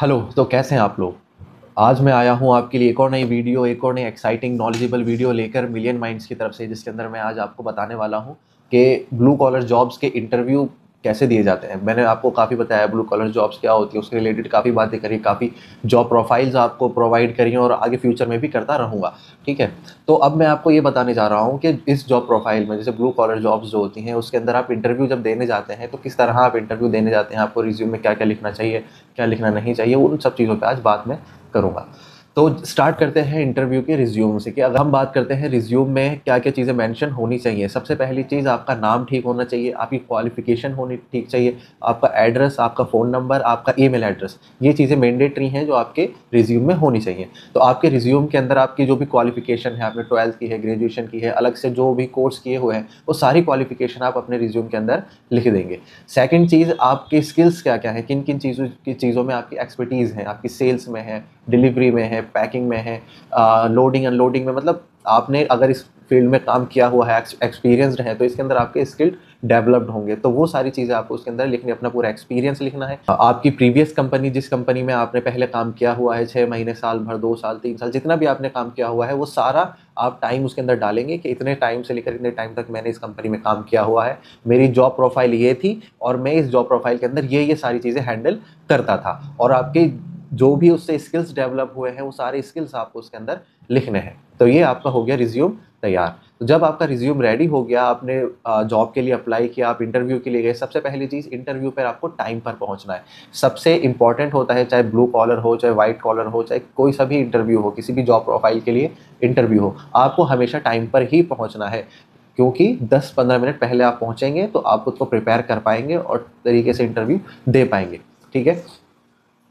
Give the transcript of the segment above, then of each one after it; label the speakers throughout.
Speaker 1: Hello. तो कैसे हैं आप लोग। आज मैं आया हूँ आपके लिए एक और नई वीडियो, एक और नई एक्साइटिंग नॉलेजेबल वीडियो लेकर मिलियन माइंड्स की तरफ से, जिसके अंदर मैं आज आपको बताने वाला हूँ कि ब्लू कॉलर जॉब्स के इंटरव्यू कैसे दिए जाते हैं। मैंने आपको काफ़ी बताया ब्लू कॉलर जॉब्स क्या होती है, उसके रिलेटेड काफ़ी बातें करी, काफ़ी जॉब प्रोफाइल्स आपको प्रोवाइड करी हैं और आगे फ्यूचर में भी करता रहूँगा। ठीक है। तो अब मैं आपको ये बताने जा रहा हूँ कि इस जॉब प्रोफाइल में, जैसे ब्लू कॉलर जॉब्स जो होती हैं, उसके अंदर आप इंटरव्यू जब देने जाते हैं तो किस तरह आप इंटरव्यू देने जाते हैं, आपको रिज्यूम में क्या क्या लिखना चाहिए, क्या लिखना नहीं चाहिए, उन सब चीज़ों पे आज बात मैं करूँगा। तो स्टार्ट करते हैं इंटरव्यू के रिज्यूम से कि अगर हम बात करते हैं रिज्यूम में क्या क्या चीज़ें मेंशन होनी चाहिए। सबसे पहली चीज़, आपका नाम ठीक होना चाहिए, आपकी क्वालिफिकेशन होनी ठीक चाहिए, आपका एड्रेस, आपका फ़ोन नंबर, आपका ईमेल एड्रेस, ये चीज़ें मैंडेटरी हैं जो आपके रिज्यूम में होनी चाहिए। तो आपके रिज्यूम के अंदर आपकी जो भी क्वालिफिकेशन है, आपने 12th की है, ग्रेजुएशन की है, अलग से जो भी कोर्स किए हुए हैं, वो सारी क्वालिफिकेशन आप अपने रिज्यूम के अंदर लिख देंगे। सेकंड चीज़, आपके स्किल्स क्या क्या है, किन किन चीज़ों में आपकी एक्सपर्टीज़ है, आपकी सेल्स में है, डिलीवरी में है, पैकिंग में है, लोडिंग अनलोडिंग में, मतलब आपने अगर इस फील्ड में काम किया हुआ है, एक्सपीरियंसड है, तो इसके अंदर आपके स्किल डेवलप्ड होंगे। तो वो सारी चीज़ें आपको उसके अंदर लिखनी, अपना पूरा एक्सपीरियंस लिखना है। आपकी प्रीवियस कंपनी, जिस कंपनी में आपने पहले काम किया हुआ है, 6 महीने, साल भर, 2 साल, 3 साल, जितना भी आपने काम किया हुआ है, वो सारा आप टाइम उसके अंदर डालेंगे कि इतने टाइम से लेकर इतने टाइम तक मैंने इस कंपनी में काम किया हुआ है, मेरी जॉब प्रोफाइल ये थी और मैं इस जॉब प्रोफाइल के अंदर ये सारी चीज़ें हैंडल करता था। और आपके जो भी उससे स्किल्स डेवलप हुए हैं, वो सारे स्किल्स आपको उसके अंदर लिखने हैं। तो ये आपका हो गया रिज्यूम तैयार। तो जब आपका रिज्यूम रेडी हो गया, आपने जॉब के लिए अप्लाई किया, आप इंटरव्यू के लिए गए, सबसे पहली चीज़, इंटरव्यू पर आपको टाइम पर पहुंचना है। सबसे इंपॉर्टेंट होता है, चाहे ब्लू कॉलर हो, चाहे वाइट कॉलर हो, चाहे कोई सा भी इंटरव्यू हो, किसी भी जॉब प्रोफाइल के लिए इंटरव्यू हो, आपको हमेशा टाइम पर ही पहुँचना है। क्योंकि 10-15 मिनट पहले आप पहुँचेंगे तो आप खुद को प्रिपेयर कर पाएंगे और तरीके से इंटरव्यू दे पाएंगे। ठीक है।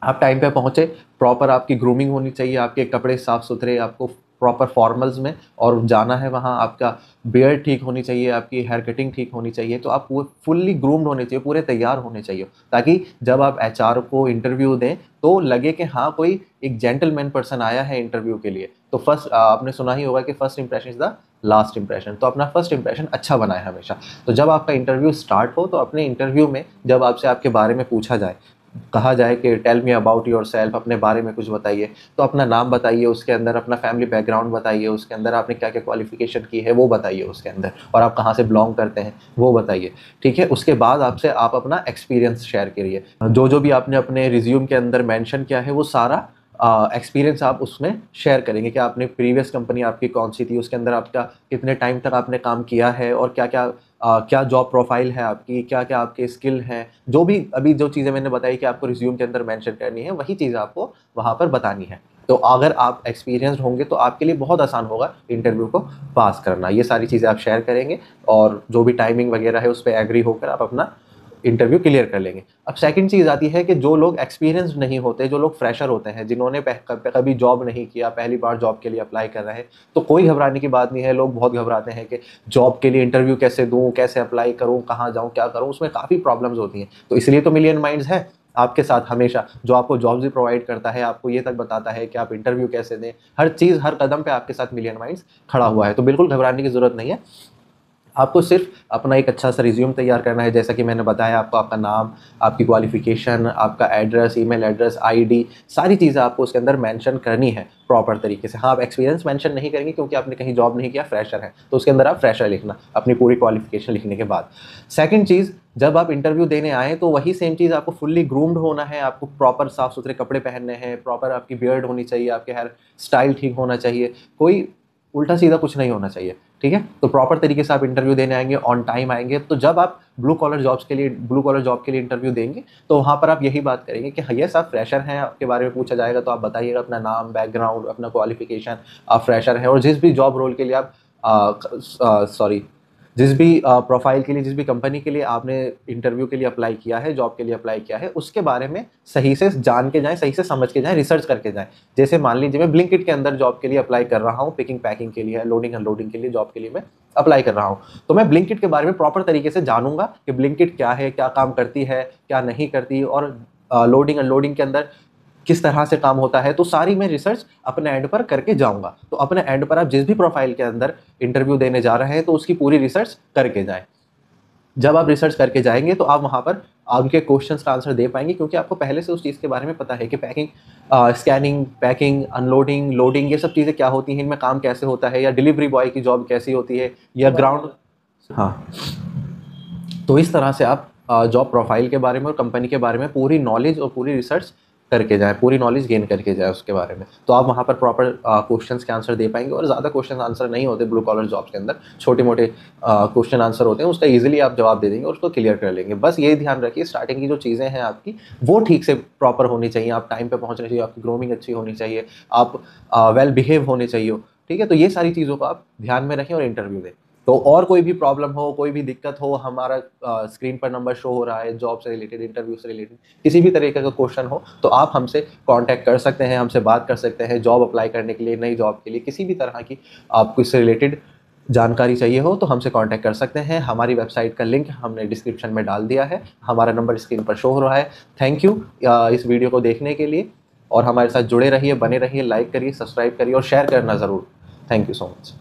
Speaker 1: आप टाइम पे पहुँचे, प्रॉपर आपकी ग्रूमिंग होनी चाहिए, आपके कपड़े साफ़ सुथरे, आपको प्रॉपर फॉर्मल्स में और जाना है वहाँ, आपका बियर्ड ठीक होनी चाहिए, आपकी हेयर कटिंग ठीक होनी चाहिए। तो आप वो फुल्ली ग्रूम्ड होने चाहिए, पूरे तैयार होने चाहिए, ताकि जब आप एचआर को इंटरव्यू दें तो लगे कि हाँ, कोई एक जेंटलमैन पर्सन आया है इंटरव्यू के लिए। तो फर्स्ट, आपने सुना ही होगा कि first impression is the last impression. तो अपना फर्स्ट इंप्रेशन अच्छा बनाए हमेशा। तो जब आपका इंटरव्यू स्टार्ट हो, तो अपने इंटरव्यू में जब आपसे आपके बारे में पूछा जाए, कहा जाए कि tell me about yourself, अपने बारे में कुछ बताइए, तो अपना नाम बताइए, उसके अंदर अपना फैमिली बैकग्राउंड बताइए, उसके अंदर आपने क्या क्या क्वालिफिकेशन की है वो बताइए उसके अंदर, और आप कहाँ से बिलोंग करते हैं वो बताइए। ठीक है। उसके बाद आपसे आप अपना एक्सपीरियंस शेयर करिए, जो जो भी आपने अपने रिज्यूम के अंदर मेंशन किया है वो सारा एक्सपीरियंस आप उसमें शेयर करेंगे कि आपने प्रीवियस कंपनी आपकी कौन सी थी, उसके अंदर आपका कितने टाइम तक आपने काम किया है, और क्या क्या क्या जॉब प्रोफाइल है आपकी, क्या क्या आपके स्किल हैं, जो भी अभी जो चीज़ें मैंने बताई कि आपको रिज्यूम के अंदर मेंशन करनी है, वही चीज़ आपको वहाँ पर बतानी है। तो अगर आप एक्सपीरियंस्ड होंगे तो आपके लिए बहुत आसान होगा इंटरव्यू को पास करना। ये सारी चीज़ें आप शेयर करेंगे और जो भी टाइमिंग वगैरह है उस पर एग्री होकर आप अपना इंटरव्यू क्लियर कर लेंगे। अब सेकंड चीज़ आती है कि जो लोग एक्सपीरियंस्ड नहीं होते, जो लोग फ्रेशर होते हैं, जिन्होंने कभी जॉब नहीं किया, पहली बार जॉब के लिए अप्लाई कर रहे हैं, तो कोई घबराने की बात नहीं है। लोग बहुत घबराते हैं कि जॉब के लिए इंटरव्यू कैसे दूँ, कैसे अप्लाई करूँ, कहाँ जाऊँ, क्या करूँ, उसमें काफ़ी प्रॉब्लम्स होती हैं। तो इसलिए तो मिलियन माइंड्स है आपके साथ हमेशा, जो आपको जॉब्स भी प्रोवाइड करता है, आपको ये तक बताता है कि आप इंटरव्यू कैसे दें, हर चीज़ हर कदम पे आपके साथ मिलियन माइंड्स खड़ा हुआ है। तो बिल्कुल घबराने की ज़रूरत नहीं है। आपको सिर्फ अपना एक अच्छा सा रिज्यूम तैयार करना है, जैसा कि मैंने बताया आपको, आपका नाम, आपकी क्वालिफिकेशन, आपका एड्रेस, ईमेल एड्रेस, आईडी, सारी चीज़ें आपको उसके अंदर मेंशन करनी है प्रॉपर तरीके से। हाँ, आप एक्सपीरियंस मेंशन नहीं करेंगे क्योंकि आपने कहीं जॉब नहीं किया, फ्रेशर है, तो उसके अंदर आप फ्रेशर लिखना अपनी पूरी क्वालिफिकेशन लिखने के बाद। सेकंड चीज़, जब आप इंटरव्यू देने आए तो वही सेम चीज़, आपको फुल्ली ग्रूम्ड होना है, आपको प्रॉपर साफ सुथरे कपड़े पहनने हैं, प्रॉपर आपकी बियर्ड होनी चाहिए, आपके हेयर स्टाइल ठीक होना चाहिए, कोई उल्टा सीधा कुछ नहीं होना चाहिए। ठीक है। तो प्रॉपर तरीके से आप इंटरव्यू देने आएंगे, ऑन टाइम आएंगे। तो जब आप ब्लू कॉलर जॉब के लिए इंटरव्यू देंगे, तो वहाँ पर आप यही बात करेंगे कि हाँ, यस, आप फ्रेशर हैं, आपके बारे में पूछा जाएगा तो आप बताइएगा अपना नाम, बैकग्राउंड, अपना क्वालिफिकेशन, आप फ्रेशर हैं, और जिस भी जॉब रोल के लिए आप सॉरी जिस भी प्रोफाइल के लिए, जिस भी कंपनी के लिए आपने इंटरव्यू के लिए अप्लाई किया है, जॉब के लिए अप्लाई किया है, उसके बारे में सही से जान के जाएं, सही से समझ के जाएं, रिसर्च करके जाएं। जैसे मान लीजिए मैं ब्लिंकिट के अंदर जॉब के लिए अप्लाई कर रहा हूँ, पिकिंग पैकिंग के लिए, लोडिंग अनलोडिंग के लिए जॉब के लिए मैं अप्लाई कर रहा हूँ, तो मैं ब्लिंकिट के बारे में प्रॉपर तरीके से जानूंगा कि ब्लिंकिट क्या है, क्या काम करती है, क्या नहीं करती, और लोडिंग अनलोडिंग के अंदर किस तरह से काम होता है। तो सारी मैं रिसर्च अपने एंड पर करके जाऊंगा। तो अपने एंड पर आप जिस भी प्रोफाइल के अंदर इंटरव्यू देने जा रहे हैं, तो उसकी पूरी रिसर्च करके जाएं। जब आप रिसर्च करके जाएंगे तो आप वहाँ पर उनके क्वेश्चंस का आंसर दे पाएंगे, क्योंकि आपको पहले से उस चीज़ के बारे में पता है कि packing, scanning, packing, unloading, loading, ये सब चीज़ें क्या होती हैं, इनमें काम कैसे होता है, या डिलीवरी बॉय की जॉब कैसी होती है, या ग्राउंड। हाँ, तो इस तरह से आप जॉब प्रोफाइल के बारे में और कंपनी के बारे में पूरी नॉलेज और पूरी रिसर्च करके जाएँ, पूरी नॉलेज गेन करके जाएँ उसके बारे में। तो आप वहाँ पर प्रॉपर क्वेश्चंस के आंसर दे पाएंगे, और ज़्यादा क्वेश्चन आंसर नहीं होते ब्लू कॉलर जॉब्स के अंदर, छोटे-मोटे क्वेश्चन आंसर होते हैं, उसका ईज़िली आप जवाब दे देंगे और उसको क्लियर कर लेंगे। बस ये ध्यान रखिए, स्टार्टिंग की जो चीज़ें हैं आपकी, वो ठीक से प्रॉपर होनी चाहिए, आप टाइम पे पहुँचने चाहिए, आपकी ग्रूमिंग अच्छी होनी चाहिए, आप वेल बिहेव होने चाहिए, ठीक है? तो ये सारी चीज़ों को आप ध्यान में रखें और इंटरव्यू दें। तो और कोई भी प्रॉब्लम हो, कोई भी दिक्कत हो, हमारा स्क्रीन पर नंबर शो हो रहा है, जॉब से रिलेटेड, इंटरव्यू से रिलेटेड, किसी भी तरीके का क्वेश्चन हो, तो आप हमसे कांटेक्ट कर सकते हैं, हमसे बात कर सकते हैं। जॉब अप्लाई करने के लिए, नई जॉब के लिए, किसी भी तरह की आपको इससे रिलेटेड जानकारी चाहिए हो, तो हमसे कांटेक्ट कर सकते हैं। हमारी वेबसाइट का लिंक हमने डिस्क्रिप्शन में डाल दिया है, हमारा नंबर स्क्रीन पर शो हो रहा है। थैंक यू इस वीडियो को देखने के लिए, और हमारे साथ जुड़े रहिए, बने रहिए, लाइक करिए, सब्सक्राइब करिए और शेयर करना ज़रूर। Thank you so much.